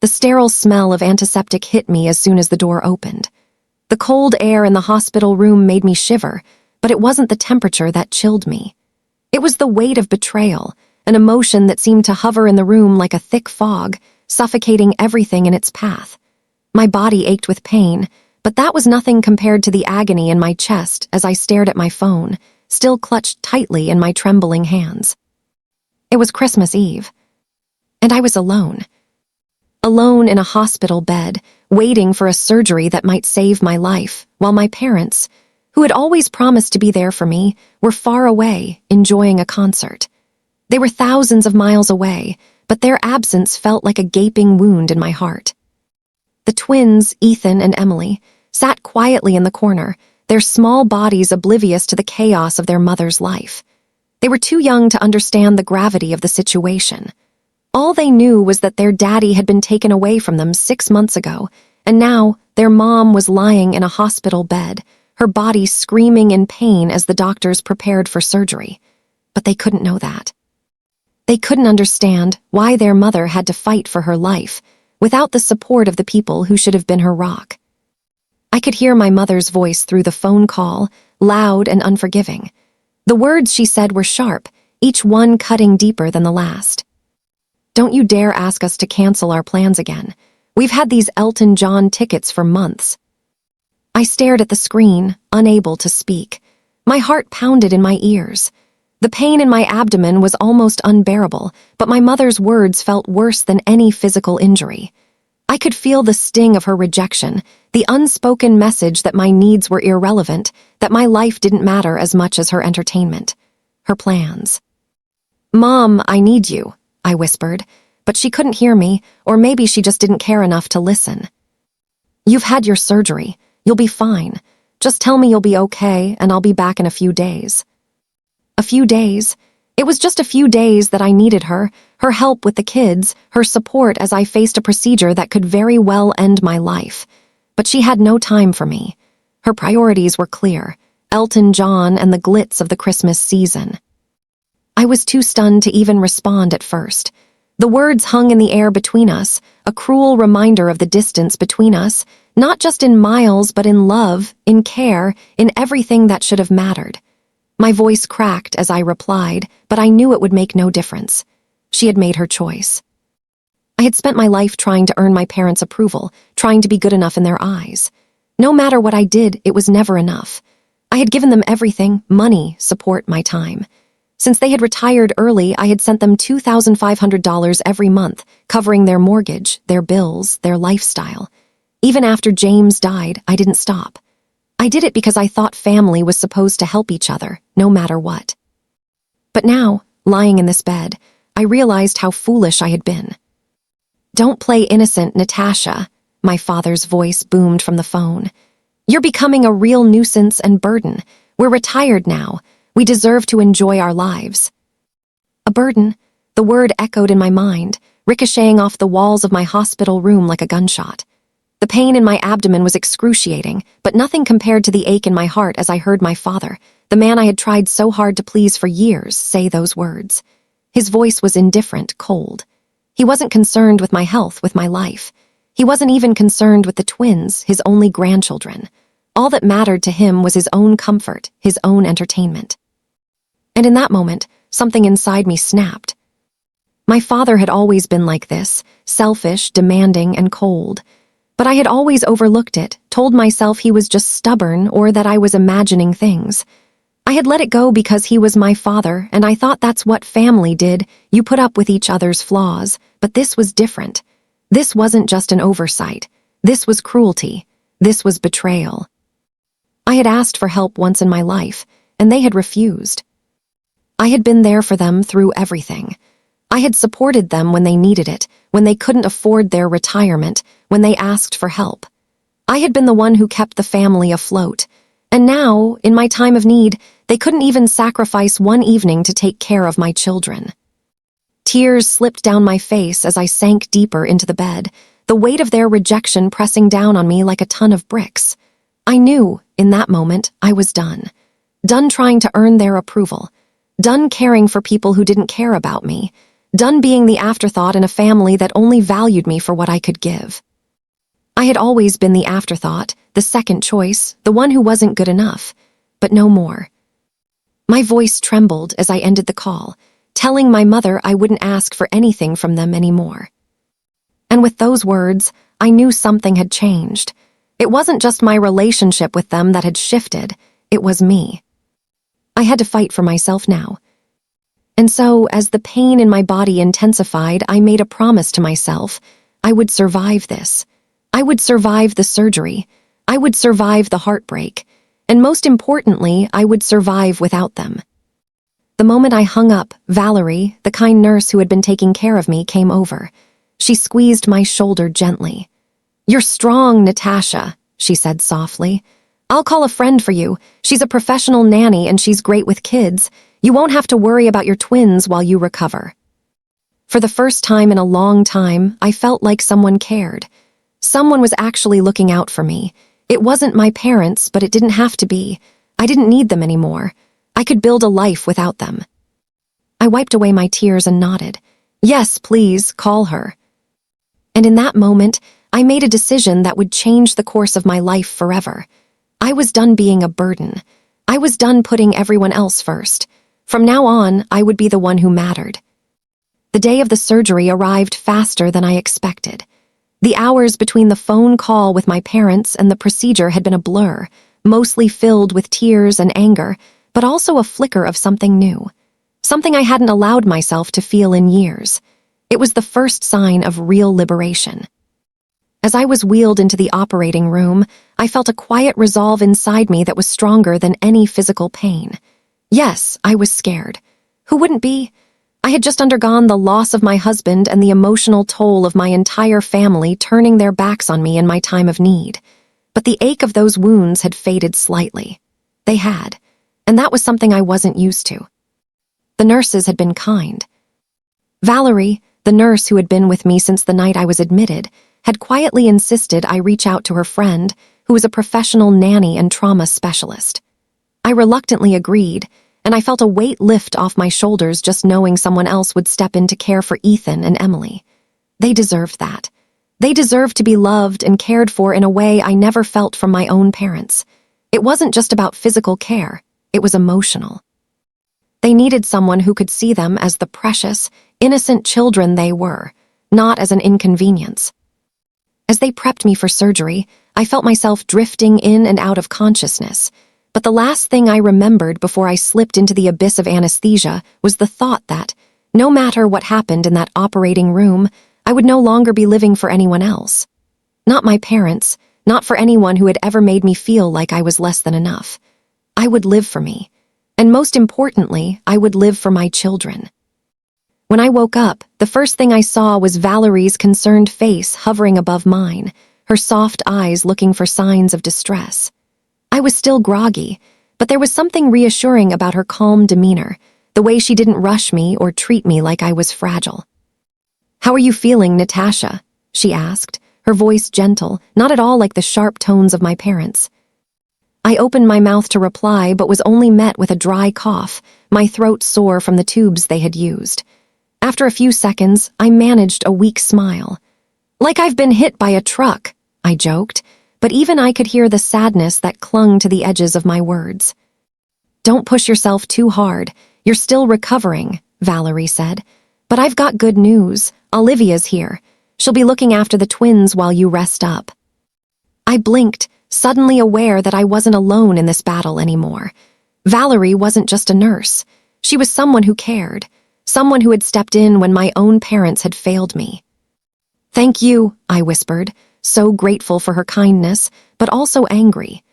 The sterile smell of antiseptic hit me as soon as the door opened. The cold air in the hospital room made me shiver, but it wasn't the temperature that chilled me. It was the weight of betrayal, an emotion that seemed to hover in the room like a thick fog, suffocating everything in its path. My body ached with pain, but that was nothing compared to the agony in my chest as I stared at my phone, still clutched tightly in my trembling hands. It was Christmas Eve, and I was alone. Alone in a hospital bed, waiting for a surgery that might save my life, while my parents, who had always promised to be there for me, were far away, enjoying a concert. They were thousands of miles away, but their absence felt like a gaping wound in my heart. The twins, Ethan and Emily, sat quietly in the corner, their small bodies oblivious to the chaos of their mother's life. They were too young to understand the gravity of the situation. All they knew was that their daddy had been taken away from them 6 months ago, and now their mom was lying in a hospital bed, her body screaming in pain as the doctors prepared for surgery. But they couldn't know that. They couldn't understand why their mother had to fight for her life, without the support of the people who should have been her rock. I could hear my mother's voice through the phone call, loud and unforgiving. The words she said were sharp, each one cutting deeper than the last. "Don't you dare ask us to cancel our plans again. We've had these Elton John tickets for months." I stared at the screen, unable to speak. My heart pounded in my ears. The pain in my abdomen was almost unbearable, but my mother's words felt worse than any physical injury. I could feel the sting of her rejection, the unspoken message that my needs were irrelevant, that my life didn't matter as much as her entertainment, her plans. "Mom, I need you," I whispered, but she couldn't hear me, or maybe she just didn't care enough to listen. "You've had your surgery. You'll be fine. Just tell me you'll be okay, and I'll be back in a few days." A few days? It was just a few days that I needed her help with the kids, her support as I faced a procedure that could very well end my life. But she had no time for me. Her priorities were clear: Elton John and the glitz of the Christmas season. I was too stunned to even respond at first. The words hung in the air between us, a cruel reminder of the distance between us, not just in miles but in love, in care, in everything that should have mattered. My voice cracked as I replied, but I knew it would make no difference. She had made her choice. I had spent my life trying to earn my parents' approval, trying to be good enough in their eyes. No matter what I did, it was never enough. I had given them everything: money, support, my time. Since they had retired early, I had sent them $2,500 every month, covering their mortgage, their bills, their lifestyle. Even after James died, I didn't stop. I did it because I thought family was supposed to help each other, no matter what. But now, lying in this bed, I realized how foolish I had been. "Don't play innocent, Natasha," my father's voice boomed from the phone. "You're becoming a real nuisance and burden. We're retired now. We deserve to enjoy our lives." A burden? The word echoed in my mind, ricocheting off the walls of my hospital room like a gunshot. The pain in my abdomen was excruciating, but nothing compared to the ache in my heart as I heard my father, the man I had tried so hard to please for years, say those words. His voice was indifferent, cold. He wasn't concerned with my health, with my life. He wasn't even concerned with the twins, his only grandchildren. All that mattered to him was his own comfort, his own entertainment. And in that moment, something inside me snapped. My father had always been like this, selfish, demanding, and cold. But I had always overlooked it, told myself he was just stubborn or that I was imagining things. I had let it go because he was my father, and I thought that's what family did. You put up with each other's flaws. But this was different. This wasn't just an oversight. This was cruelty. This was betrayal. I had asked for help once in my life, and they had refused. I had been there for them through everything. I had supported them when they needed it, when they couldn't afford their retirement, when they asked for help. I had been the one who kept the family afloat. And now, in my time of need, they couldn't even sacrifice one evening to take care of my children. Tears slipped down my face as I sank deeper into the bed, the weight of their rejection pressing down on me like a ton of bricks. I knew, in that moment, I was done. Done trying to earn their approval. Done caring for people who didn't care about me. done being the afterthought in a family that only valued me for what I could give. I had always been the afterthought, the second choice, the one who wasn't good enough, but no more. My voice trembled as I ended the call, telling my mother I wouldn't ask for anything from them anymore. And with those words, I knew something had changed. It wasn't just my relationship with them that had shifted, it was me. I had to fight for myself now. And so, as the pain in my body intensified, I made a promise to myself. I would survive this. I would survive the surgery. I would survive the heartbreak. And most importantly, I would survive without them. The moment I hung up, Valerie, the kind nurse who had been taking care of me, came over. She squeezed my shoulder gently. "You're strong, Natasha," she said softly. "I'll call a friend for you. She's a professional nanny and she's great with kids. You won't have to worry about your twins while you recover." For the first time in a long time, I felt like someone cared. Someone was actually looking out for me. It wasn't my parents, but it didn't have to be. I didn't need them anymore. I could build a life without them. I wiped away my tears and nodded. "Yes, please, call her." And in that moment, I made a decision that would change the course of my life forever. I was done being a burden. I was done putting everyone else first. From now on, I would be the one who mattered. The day of the surgery arrived faster than I expected. The hours between the phone call with my parents and the procedure had been a blur, mostly filled with tears and anger, but also a flicker of something new. Something I hadn't allowed myself to feel in years. It was the first sign of real liberation. As I was wheeled into the operating room, I felt a quiet resolve inside me that was stronger than any physical pain. Yes, I was scared. Who wouldn't be? I had just undergone the loss of my husband and the emotional toll of my entire family turning their backs on me in my time of need. But the ache of those wounds had faded slightly. They had, and that was something I wasn't used to. The nurses had been kind. Valerie, the nurse who had been with me since the night I was admitted, had quietly insisted I reach out to her friend, who was a professional nanny and trauma specialist. I reluctantly agreed, and I felt a weight lift off my shoulders just knowing someone else would step in to care for Ethan and Emily. They deserved that. They deserved to be loved and cared for in a way I never felt from my own parents. It wasn't just about physical care, it was emotional. They needed someone who could see them as the precious, innocent children they were, not as an inconvenience. As they prepped me for surgery, I felt myself drifting in and out of consciousness, but the last thing I remembered before I slipped into the abyss of anesthesia was the thought that, no matter what happened in that operating room, I would no longer be living for anyone else. Not my parents, not for anyone who had ever made me feel like I was less than enough. I would live for me, and most importantly, I would live for my children. When I woke up, the first thing I saw was Valerie's concerned face hovering above mine, her soft eyes looking for signs of distress. I was still groggy, but there was something reassuring about her calm demeanor, the way she didn't rush me or treat me like I was fragile. "How are you feeling, Natasha?" she asked, her voice gentle, not at all like the sharp tones of my parents. I opened my mouth to reply, but was only met with a dry cough, my throat sore from the tubes they had used. After a few seconds, I managed a weak smile. "Like I've been hit by a truck," I joked, but even I could hear the sadness that clung to the edges of my words. "Don't push yourself too hard. You're still recovering," Valerie said. "But I've got good news. Olivia's here. She'll be looking after the twins while you rest up." I blinked, suddenly aware that I wasn't alone in this battle anymore. Valerie wasn't just a nurse. She was someone who cared, someone who had stepped in when my own parents had failed me. "Thank you," I whispered, so grateful for her kindness, but also angry.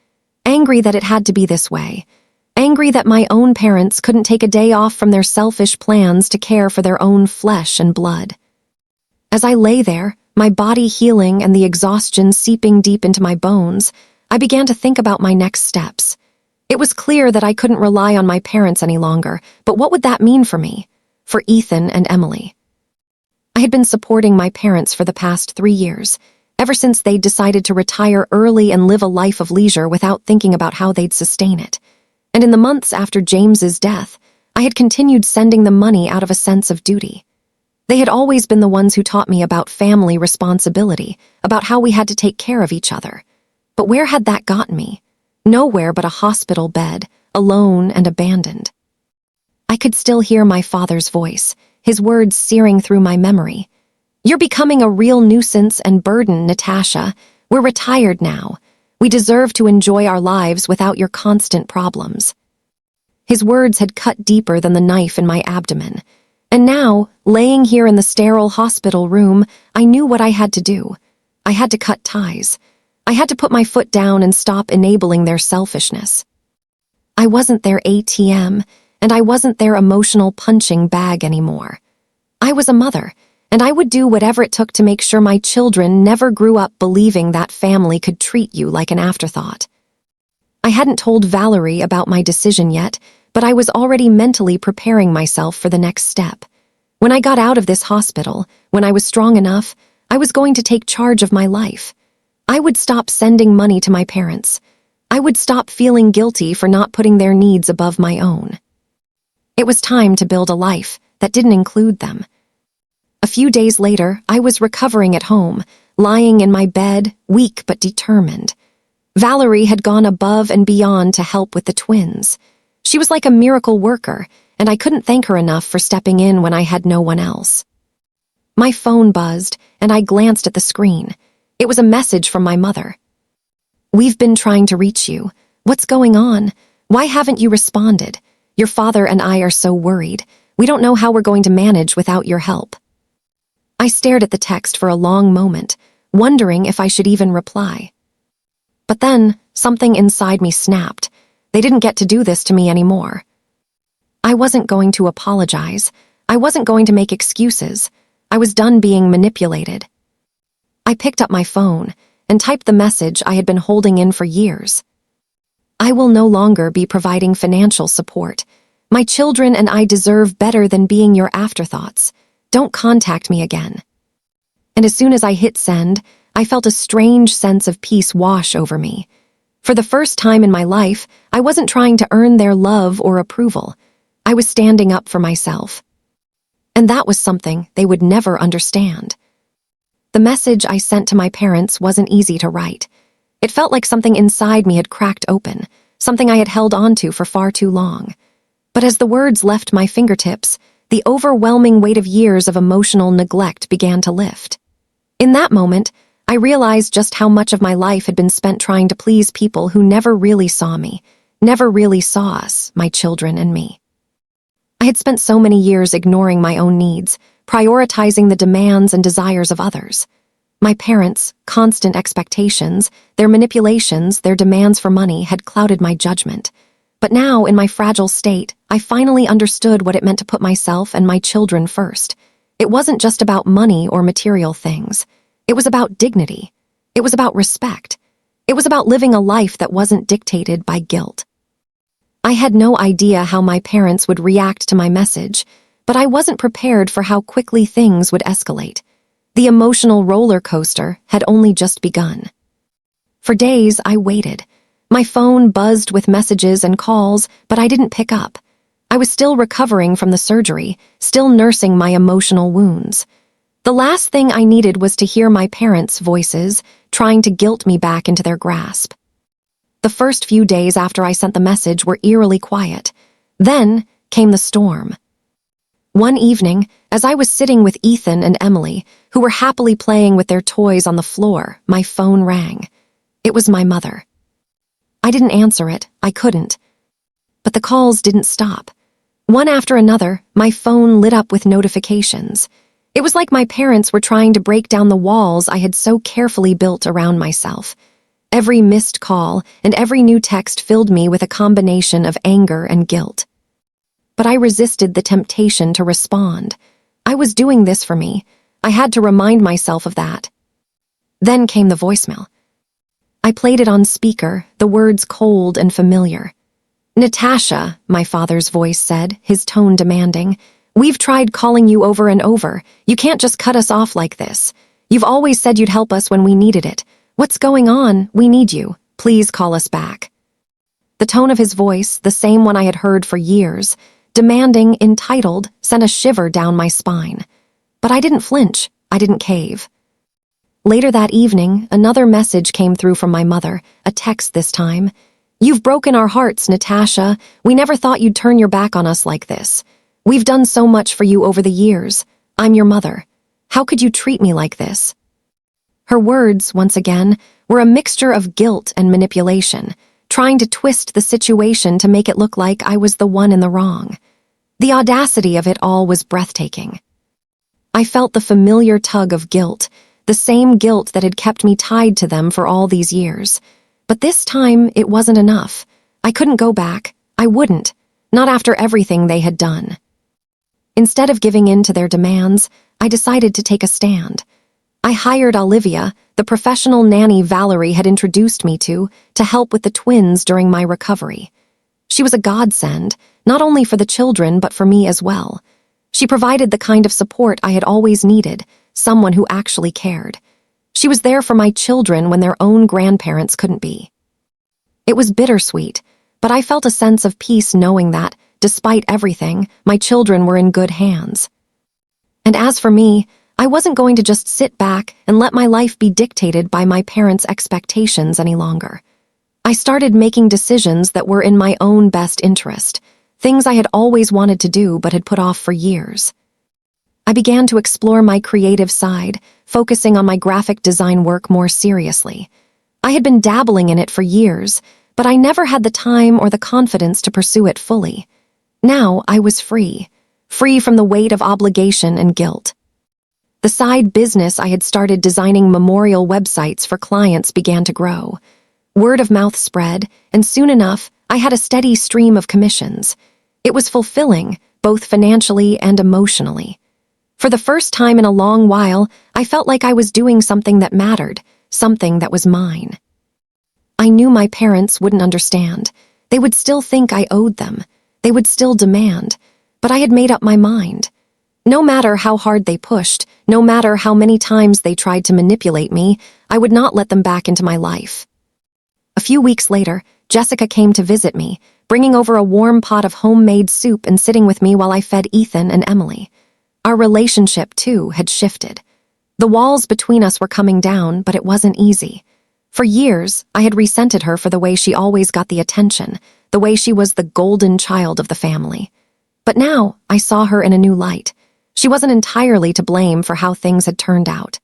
Angry that it had to be this way. Angry that my own parents couldn't take a day off from their selfish plans to care for their own flesh and blood. As I lay there, my body healing and the exhaustion seeping deep into my bones, I began to think about my next steps. It was clear that I couldn't rely on my parents any longer, but what would that mean for me? For Ethan and Emily? I had been supporting my parents for the past 3 years, ever since they'd decided to retire early and live a life of leisure without thinking about how they'd sustain it. And in the months after James's death, I had continued sending them money out of a sense of duty. They had always been the ones who taught me about family responsibility, about how we had to take care of each other. But where had that gotten me? Nowhere but a hospital bed, alone and abandoned. I could still hear my father's voice, his words searing through my memory. "You're becoming a real nuisance and burden, Natasha. We're retired now. We deserve to enjoy our lives without your constant problems." His words had cut deeper than the knife in my abdomen. And now, laying here in the sterile hospital room, I knew what I had to do. I had to cut ties. I had to put my foot down and stop enabling their selfishness. I wasn't their ATM, and I wasn't their emotional punching bag anymore. I was a mother, and I would do whatever it took to make sure my children never grew up believing that family could treat you like an afterthought. I hadn't told Valerie about my decision yet, but I was already mentally preparing myself for the next step. When I got out of this hospital, when I was strong enough, I was going to take charge of my life. I would stop sending money to my parents. I would stop feeling guilty for not putting their needs above my own. It was time to build a life that didn't include them. A few days later, I was recovering at home, lying in my bed, weak but determined. Valerie had gone above and beyond to help with the twins. She was like a miracle worker, and I couldn't thank her enough for stepping in when I had no one else. My phone buzzed, and I glanced at the screen. It was a message from my mother. "We've been trying to reach you. What's going on? Why haven't you responded? Your father and I are so worried. We don't know how we're going to manage without your help." I stared at the text for a long moment, wondering if I should even reply. But then, something inside me snapped. They didn't get to do this to me anymore. I wasn't going to apologize. I wasn't going to make excuses. I was done being manipulated. I picked up my phone and typed the message I had been holding in for years. "I will no longer be providing financial support. My children and I deserve better than being your afterthoughts. Don't contact me again." And as soon as I hit send, I felt a strange sense of peace wash over me. For the first time in my life, I wasn't trying to earn their love or approval. I was standing up for myself. And that was something they would never understand. The message I sent to my parents wasn't easy to write. It felt like something inside me had cracked open, something I had held onto for far too long. But as the words left my fingertips, the overwhelming weight of years of emotional neglect began to lift. In that moment, I realized just how much of my life had been spent trying to please people who never really saw me, never really saw us, my children and me. I had spent so many years ignoring my own needs, prioritizing the demands and desires of others. My parents' constant expectations, their manipulations, their demands for money had clouded my judgment. But now, in my fragile state, I finally understood what it meant to put myself and my children first. It wasn't just about money or material things. It was about dignity. It was about respect. It was about living a life that wasn't dictated by guilt. I had no idea how my parents would react to my message, but I wasn't prepared for how quickly things would escalate. The emotional roller coaster had only just begun. For days, I waited. My phone buzzed with messages and calls, but I didn't pick up. I was still recovering from the surgery, still nursing my emotional wounds. The last thing I needed was to hear my parents' voices, trying to guilt me back into their grasp. The first few days after I sent the message were eerily quiet. Then came the storm. One evening, as I was sitting with Ethan and Emily, who were happily playing with their toys on the floor, my phone rang. It was my mother. I didn't answer it. I couldn't. But the calls didn't stop. One after another, my phone lit up with notifications. It was like my parents were trying to break down the walls I had so carefully built around myself. Every missed call and every new text filled me with a combination of anger and guilt. But I resisted the temptation to respond. I was doing this for me. I had to remind myself of that. Then came the voicemail. I played it on speaker, the words cold and familiar. "Natasha," my father's voice said, his tone demanding, "we've tried calling you over and over. You can't just cut us off like this. You've always said you'd help us when we needed it. What's going on? We need you. Please call us back." The tone of his voice, the same one I had heard for years, demanding, entitled, sent a shiver down my spine. But I didn't flinch. I didn't cave. Later that evening, another message came through from my mother, a text this time. "You've broken our hearts, Natasha. We never thought you'd turn your back on us like this. We've done so much for you over the years. I'm your mother. How could you treat me like this?" Her words, once again, were a mixture of guilt and manipulation, trying to twist the situation to make it look like I was the one in the wrong. The audacity of it all was breathtaking. I felt the familiar tug of guilt, the same guilt that had kept me tied to them for all these years. But this time, it wasn't enough. I couldn't go back. I wouldn't. Not after everything they had done. Instead of giving in to their demands, I decided to take a stand. I hired Olivia, the professional nanny Valerie had introduced me to help with the twins during my recovery. She was a godsend, not only for the children but for me as well. She provided the kind of support I had always needed, someone who actually cared. She was there for my children when their own grandparents couldn't be. It was bittersweet, but I felt a sense of peace knowing that, despite everything, my children were in good hands. And as for me, I wasn't going to just sit back and let my life be dictated by my parents' expectations any longer. I started making decisions that were in my own best interest, things I had always wanted to do but had put off for years. I began to explore my creative side, focusing on my graphic design work more seriously. I had been dabbling in it for years, but I never had the time or the confidence to pursue it fully. Now I was free from the weight of obligation and guilt. The side business I had started designing memorial websites for clients began to grow. Word of mouth spread, and soon enough, I had a steady stream of commissions. It was fulfilling, both financially and emotionally. For the first time in a long while, I felt like I was doing something that mattered, something that was mine. I knew my parents wouldn't understand. They would still think I owed them. They would still demand. But I had made up my mind. No matter how hard they pushed, no matter how many times they tried to manipulate me, I would not let them back into my life. A few weeks later, Jessica came to visit me, bringing over a warm pot of homemade soup and sitting with me while I fed Ethan and Emily. Our relationship, too, had shifted. The walls between us were coming down, but it wasn't easy. For years, I had resented her for the way she always got the attention, the way she was the golden child of the family. But now, I saw her in a new light. She wasn't entirely to blame for how things had turned out.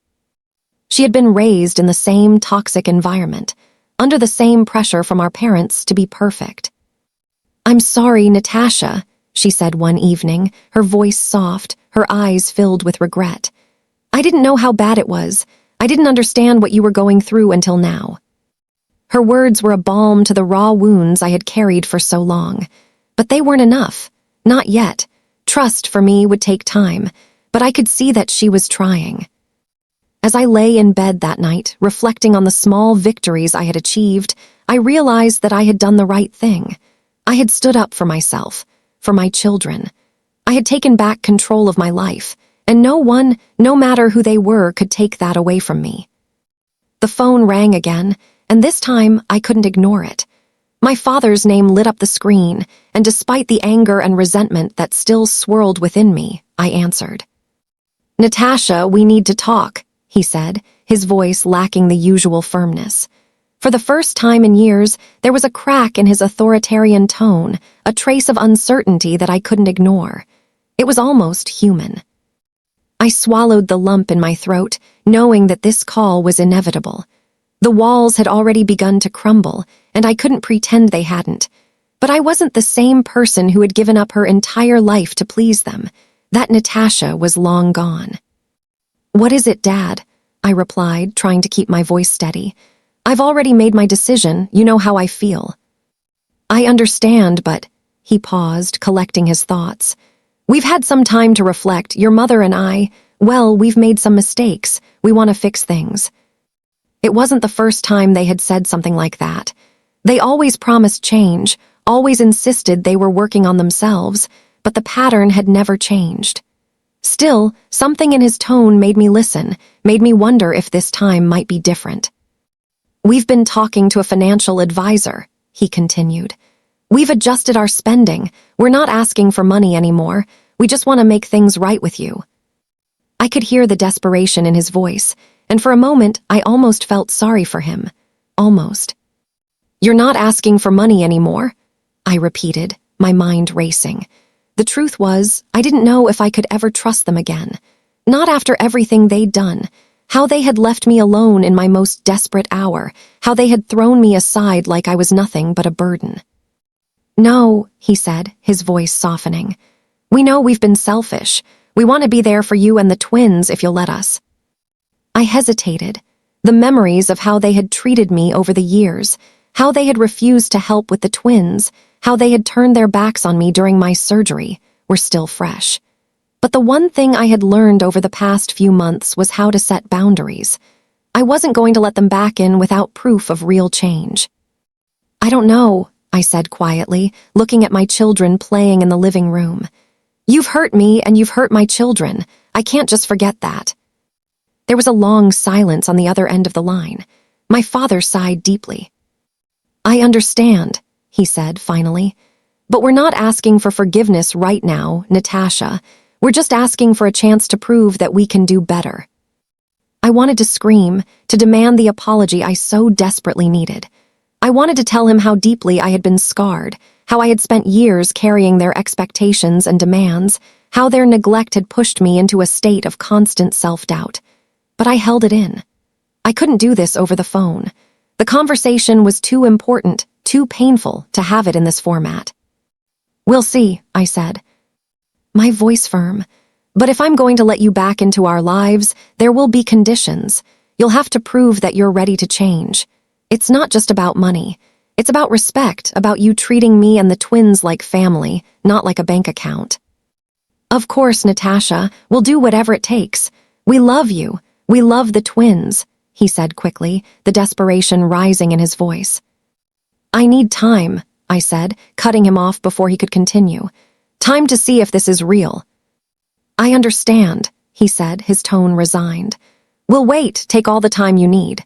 She had been raised in the same toxic environment, under the same pressure from our parents to be perfect. "I'm sorry, Natasha," she said one evening, her voice soft, her eyes filled with regret. "I didn't know how bad it was. I didn't understand what you were going through until now." Her words were a balm to the raw wounds I had carried for so long. But they weren't enough. Not yet. Trust for me would take time, but I could see that she was trying. As I lay in bed that night, reflecting on the small victories I had achieved, I realized that I had done the right thing. I had stood up for myself, for my children. I had taken back control of my life, and no one, no matter who they were, could take that away from me. The phone rang again, and this time I couldn't ignore it. My father's name lit up the screen, and despite the anger and resentment that still swirled within me, I answered. "Natasha, we need to talk," he said, his voice lacking the usual firmness. For the first time in years, there was a crack in his authoritarian tone, a trace of uncertainty that I couldn't ignore. It was almost human. I swallowed the lump in my throat, knowing that this call was inevitable. The walls had already begun to crumble, and I couldn't pretend they hadn't. But I wasn't the same person who had given up her entire life to please them. That Natasha was long gone. "What is it, Dad?" I replied, trying to keep my voice steady. "I've already made my decision. You know how I feel." "I understand, but—" He paused, collecting his thoughts. "We've had some time to reflect. Your mother and I, well, we've made some mistakes. We want to fix things." It wasn't the first time they had said something like that. They always promised change, always insisted they were working on themselves, but the pattern had never changed. Still, something in his tone made me listen, made me wonder if this time might be different. "We've been talking to a financial advisor," he continued. "We've adjusted our spending. We're not asking for money anymore. We just want to make things right with you." I could hear the desperation in his voice, and for a moment I almost felt sorry for him. Almost. "You're not asking for money anymore?" I repeated, my mind racing. The truth was, I didn't know if I could ever trust them again. Not after everything they'd done. How they had left me alone in my most desperate hour. How they had thrown me aside like I was nothing but a burden. "No," he said, his voice softening. "We know we've been selfish. We want to be there for you and the twins if you'll let us." I hesitated. The memories of how they had treated me over the years, how they had refused to help with the twins, how they had turned their backs on me during my surgery, were still fresh. But the one thing I had learned over the past few months was how to set boundaries. I wasn't going to let them back in without proof of real change. "I don't know," I said quietly, looking at my children playing in the living room. "You've hurt me and you've hurt my children. I can't just forget that." There was a long silence on the other end of the line. My father sighed deeply. "I understand," he said finally. "But we're not asking for forgiveness right now, Natasha. We're just asking for a chance to prove that we can do better." I wanted to scream, to demand the apology I so desperately needed. I wanted to tell him how deeply I had been scarred, how I had spent years carrying their expectations and demands, how their neglect had pushed me into a state of constant self-doubt. But I held it in. I couldn't do this over the phone. The conversation was too important, too painful to have it in this format. "We'll see," I said, my voice firm. "But if I'm going to let you back into our lives, there will be conditions. You'll have to prove that you're ready to change. It's not just about money. It's about respect, about you treating me and the twins like family, not like a bank account." "Of course, Natasha, we'll do whatever it takes. We love you. We love the twins," he said quickly, the desperation rising in his voice. "I need time," I said, cutting him off before he could continue. "Time to see if this is real." "I understand," he said, his tone resigned. "We'll wait, take all the time you need."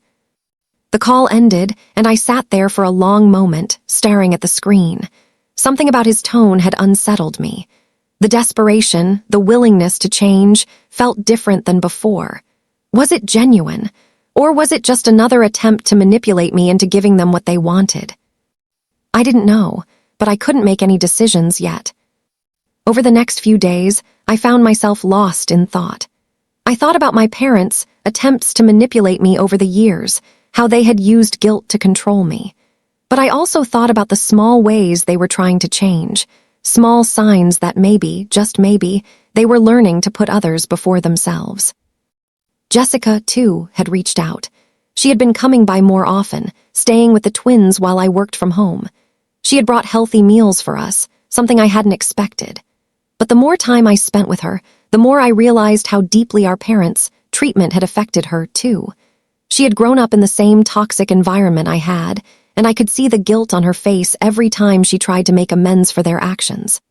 The call ended, and I sat there for a long moment, staring at the screen. Something about his tone had unsettled me. The desperation, the willingness to change, felt different than before. Was it genuine? Or was it just another attempt to manipulate me into giving them what they wanted? I didn't know, but I couldn't make any decisions yet. Over the next few days, I found myself lost in thought. I thought about my parents' attempts to manipulate me over the years, how they had used guilt to control me. But I also thought about the small ways they were trying to change, small signs that maybe, just maybe, they were learning to put others before themselves. Jessica, too, had reached out. She had been coming by more often, staying with the twins while I worked from home. She had brought healthy meals for us, something I hadn't expected. But the more time I spent with her, the more I realized how deeply our parents' treatment had affected her, too. She had grown up in the same toxic environment I had, and I could see the guilt on her face every time she tried to make amends for their actions.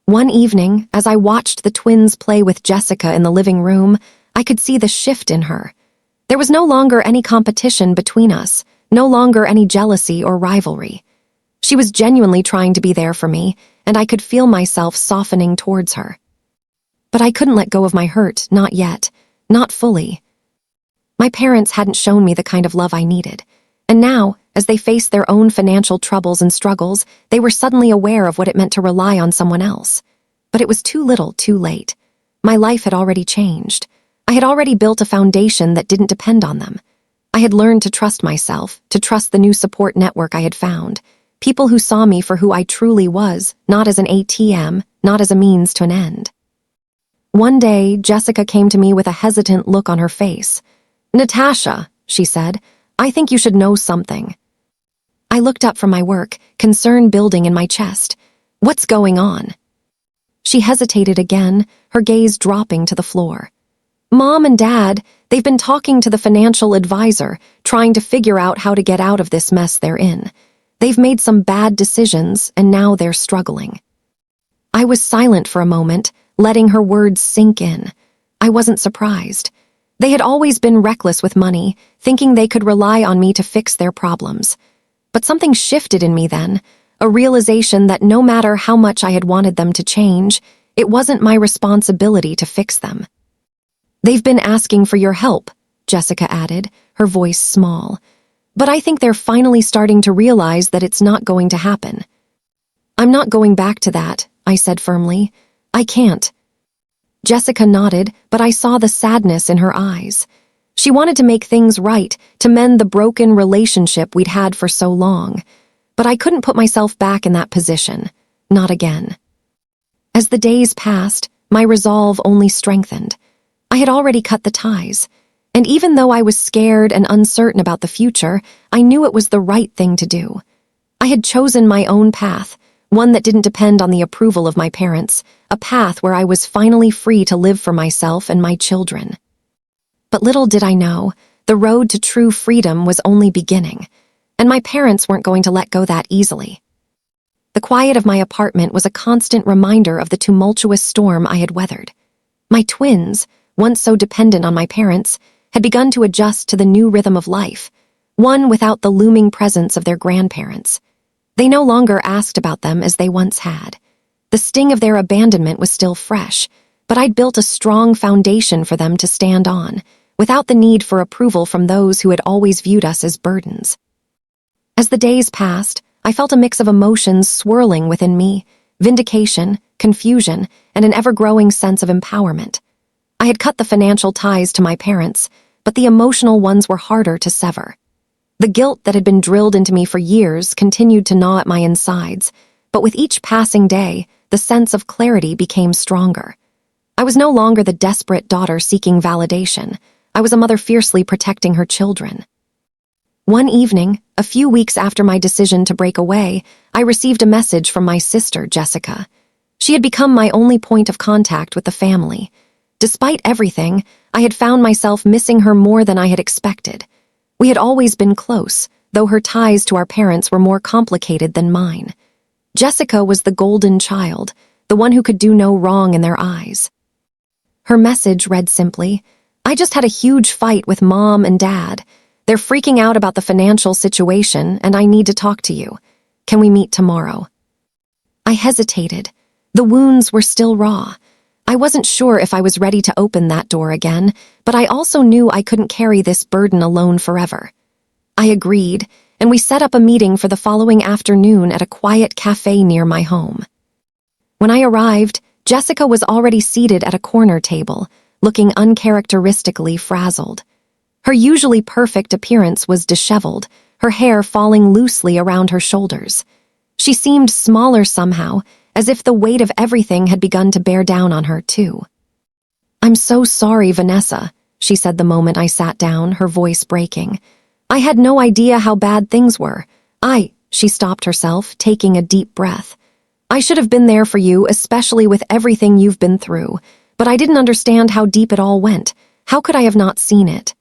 One evening, as I watched the twins play with Jessica in the living room, I could see the shift in her. There was no longer any competition between us, no longer any jealousy or rivalry. She was genuinely trying to be there for me, and I could feel myself softening towards her. But I couldn't let go of my hurt, not yet, not fully. My parents hadn't shown me the kind of love I needed, and now, as they faced their own financial troubles and struggles, they were suddenly aware of what it meant to rely on someone else. But it was too little, too late. My life had already changed. I had already built a foundation that didn't depend on them. I had learned to trust myself, to trust the new support network I had found. People who saw me for who I truly was, not as an ATM, not as a means to an end. One day, Jessica came to me with a hesitant look on her face. "Natasha," she said, "I think you should know something." I looked up from my work, concern building in my chest. "What's going on?" She hesitated again, her gaze dropping to the floor. "Mom and Dad, they've been talking to the financial advisor, trying to figure out how to get out of this mess they're in. They've made some bad decisions, and now they're struggling." I was silent for a moment, letting her words sink in. I wasn't surprised. They had always been reckless with money, thinking they could rely on me to fix their problems. But something shifted in me then, a realization that no matter how much I had wanted them to change, it wasn't my responsibility to fix them. "They've been asking for your help," Jessica added, her voice small. "But I think they're finally starting to realize that it's not going to happen." "I'm not going back to that," I said firmly. "I can't." Jessica nodded, but I saw the sadness in her eyes. She wanted to make things right, to mend the broken relationship we'd had for so long. But I couldn't put myself back in that position. Not again. As the days passed, my resolve only strengthened. I had already cut the ties. And even though I was scared and uncertain about the future, I knew it was the right thing to do. I had chosen my own path, one that didn't depend on the approval of my parents, a path where I was finally free to live for myself and my children. But little did I know, the road to true freedom was only beginning, and my parents weren't going to let go that easily. The quiet of my apartment was a constant reminder of the tumultuous storm I had weathered. My twins, once so dependent on my parents, had begun to adjust to the new rhythm of life, one without the looming presence of their grandparents. They no longer asked about them as they once had. The sting of their abandonment was still fresh, but I'd built a strong foundation for them to stand on, without the need for approval from those who had always viewed us as burdens. As the days passed, I felt a mix of emotions swirling within me: vindication, confusion, and an ever-growing sense of empowerment. I had cut the financial ties to my parents, but the emotional ones were harder to sever. The guilt that had been drilled into me for years continued to gnaw at my insides, but with each passing day, the sense of clarity became stronger. I was no longer the desperate daughter seeking validation. I was a mother fiercely protecting her children. One evening, a few weeks after my decision to break away, I received a message from my sister, Jessica. She had become my only point of contact with the family. Despite everything, I had found myself missing her more than I had expected. We had always been close, though her ties to our parents were more complicated than mine. Jessica was the golden child, the one who could do no wrong in their eyes. Her message read simply, "I just had a huge fight with Mom and Dad. They're freaking out about the financial situation, and I need to talk to you. Can we meet tomorrow?" I hesitated. The wounds were still raw. I wasn't sure if I was ready to open that door again, but I also knew I couldn't carry this burden alone forever. I agreed, and we set up a meeting for the following afternoon at a quiet cafe near my home. When I arrived, Jessica was already seated at a corner table, looking uncharacteristically frazzled. Her usually perfect appearance was disheveled, her hair falling loosely around her shoulders. She seemed smaller somehow, as if the weight of everything had begun to bear down on her, too. "I'm so sorry, Vanessa," she said the moment I sat down, her voice breaking. "I had no idea how bad things were. She stopped herself, taking a deep breath. "I should have been there for you, especially with everything you've been through, but I didn't understand how deep it all went. How could I have not seen it?"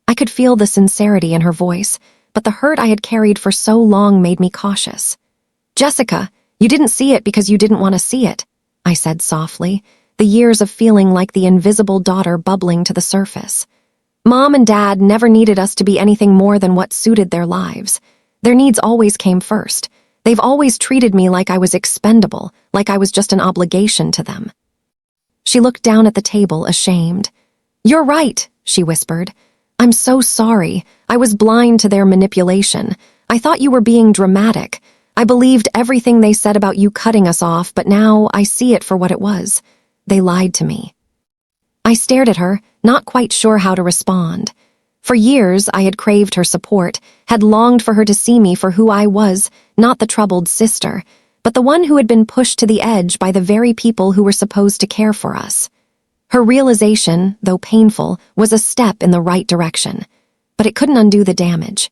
I could feel the sincerity in her voice, but the hurt I had carried for so long made me cautious. "Jessica, you didn't see it because you didn't want to see it," I said softly, the years of feeling like the invisible daughter bubbling to the surface. "Mom and Dad never needed us to be anything more than what suited their lives. Their needs always came first. They've always treated me like I was expendable, like I was just an obligation to them." She looked down at the table, ashamed. "You're right," she whispered. "I'm so sorry. I was blind to their manipulation. I thought you were being dramatic. I believed everything they said about you cutting us off, but now I see it for what it was. They lied to me." I stared at her, not quite sure how to respond. For years, I had craved her support, had longed for her to see me for who I was, not the troubled sister, but the one who had been pushed to the edge by the very people who were supposed to care for us. Her realization, though painful, was a step in the right direction, but it couldn't undo the damage.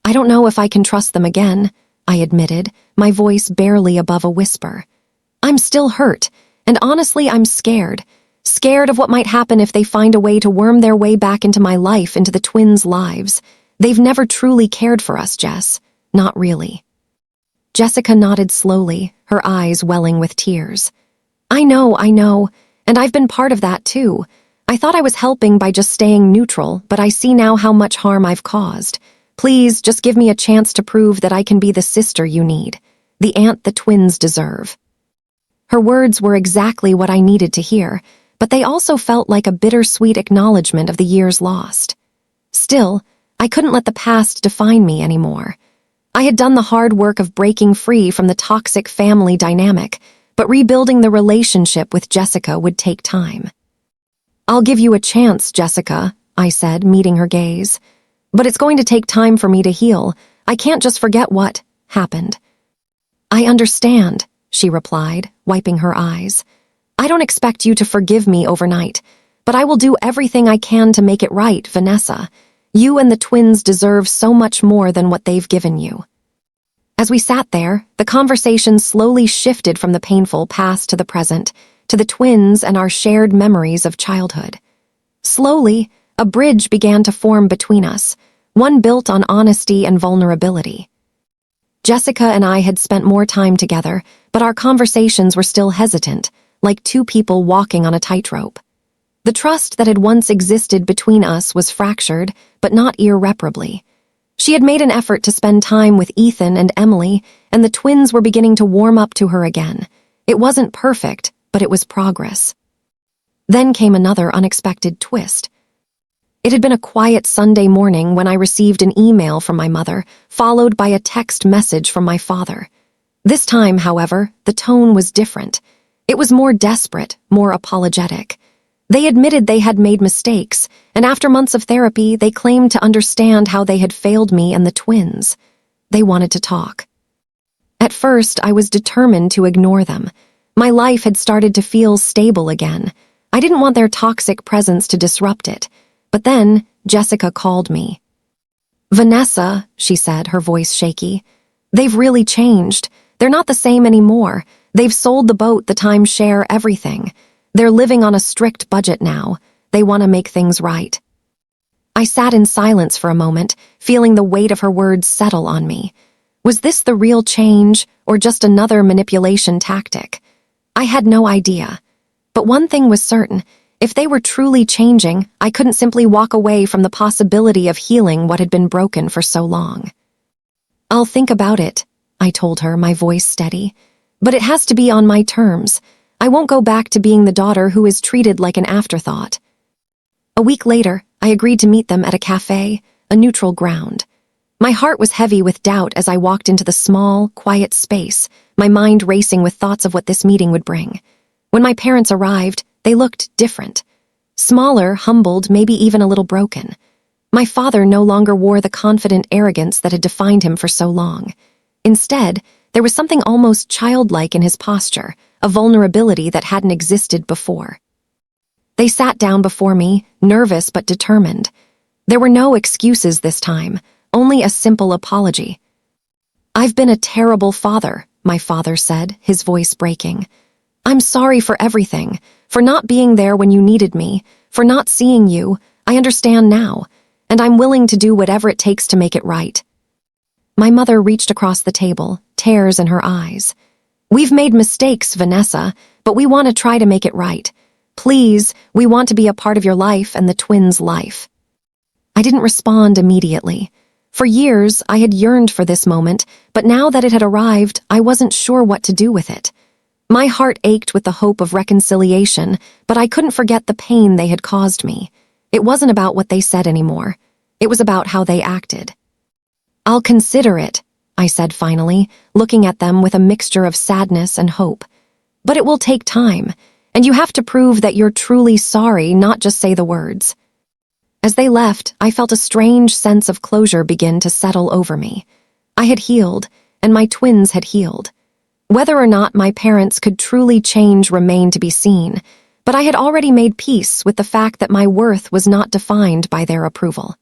"I don't know if I can trust them again," I admitted, my voice barely above a whisper. "I'm still hurt, and honestly I'm scared. Scared of what might happen if they find a way to worm their way back into my life, into the twins' lives. They've never truly cared for us, Jess. Not really." Jessica nodded slowly, her eyes welling with tears. I know, and I've been part of that too. I thought I was helping by just staying neutral, but I see now how much harm I've caused. Please, just give me a chance to prove that I can be the sister you need, the aunt the twins deserve." Her words were exactly what I needed to hear, but they also felt like a bittersweet acknowledgement of the years lost. Still, I couldn't let the past define me anymore. I had done the hard work of breaking free from the toxic family dynamic, but rebuilding the relationship with Jessica would take time. "I'll give you a chance, Jessica," I said, meeting her gaze. "But it's going to take time for me to heal. I can't just forget what happened." "I understand," she replied, wiping her eyes. "I don't expect you to forgive me overnight, but I will do everything I can to make it right, Vanessa. You and the twins deserve so much more than what they've given you." As we sat there, the conversation slowly shifted from the painful past to the present, to the twins and our shared memories of childhood. Slowly, a bridge began to form between us, one built on honesty and vulnerability. Jessica and I had spent more time together, but our conversations were still hesitant, like two people walking on a tightrope. The trust that had once existed between us was fractured, but not irreparably. She had made an effort to spend time with Ethan and Emily, and the twins were beginning to warm up to her again. It wasn't perfect, but it was progress. Then came another unexpected twist. It had been a quiet Sunday morning when I received an email from my mother, followed by a text message from my father. This time, however, the tone was different. It was more desperate, more apologetic. They admitted they had made mistakes, and after months of therapy, they claimed to understand how they had failed me and the twins. They wanted to talk. At first, I was determined to ignore them. My life had started to feel stable again. I didn't want their toxic presence to disrupt it. But then, Jessica called me. "Vanessa," she said, her voice shaky. "They've really changed. They're not the same anymore. They've sold the boat, the timeshare, everything. They're living on a strict budget now. They want to make things right." I sat in silence for a moment, feeling the weight of her words settle on me. Was this the real change, or just another manipulation tactic? I had no idea. But one thing was certain. If they were truly changing, I couldn't simply walk away from the possibility of healing what had been broken for so long. "I'll think about it," I told her, my voice steady. "But it has to be on my terms. I won't go back to being the daughter who is treated like an afterthought." A week later, I agreed to meet them at a cafe, a neutral ground. My heart was heavy with doubt as I walked into the small, quiet space, my mind racing with thoughts of what this meeting would bring. When my parents arrived, they looked different. Smaller, humbled, maybe even a little broken. My father no longer wore the confident arrogance that had defined him for so long. Instead, there was something almost childlike in his posture, a vulnerability that hadn't existed before. They sat down before me, nervous but determined. There were no excuses this time, only a simple apology. "I've been a terrible father," my father said, his voice breaking. "I'm sorry for everything, for not being there when you needed me, for not seeing you. I understand now, and I'm willing to do whatever it takes to make it right." My mother reached across the table, tears in her eyes. "We've made mistakes, Vanessa, but we want to try to make it right. Please, we want to be a part of your life and the twins' life." I didn't respond immediately. For years, I had yearned for this moment, but now that it had arrived, I wasn't sure what to do with it. My heart ached with the hope of reconciliation, but I couldn't forget the pain they had caused me. It wasn't about what they said anymore. It was about how they acted. "I'll consider it," I said finally, looking at them with a mixture of sadness and hope. "But it will take time, and you have to prove that you're truly sorry, not just say the words." As they left, I felt a strange sense of closure begin to settle over me. I had healed, and my twins had healed. Whether or not my parents could truly change remained to be seen, but I had already made peace with the fact that my worth was not defined by their approval.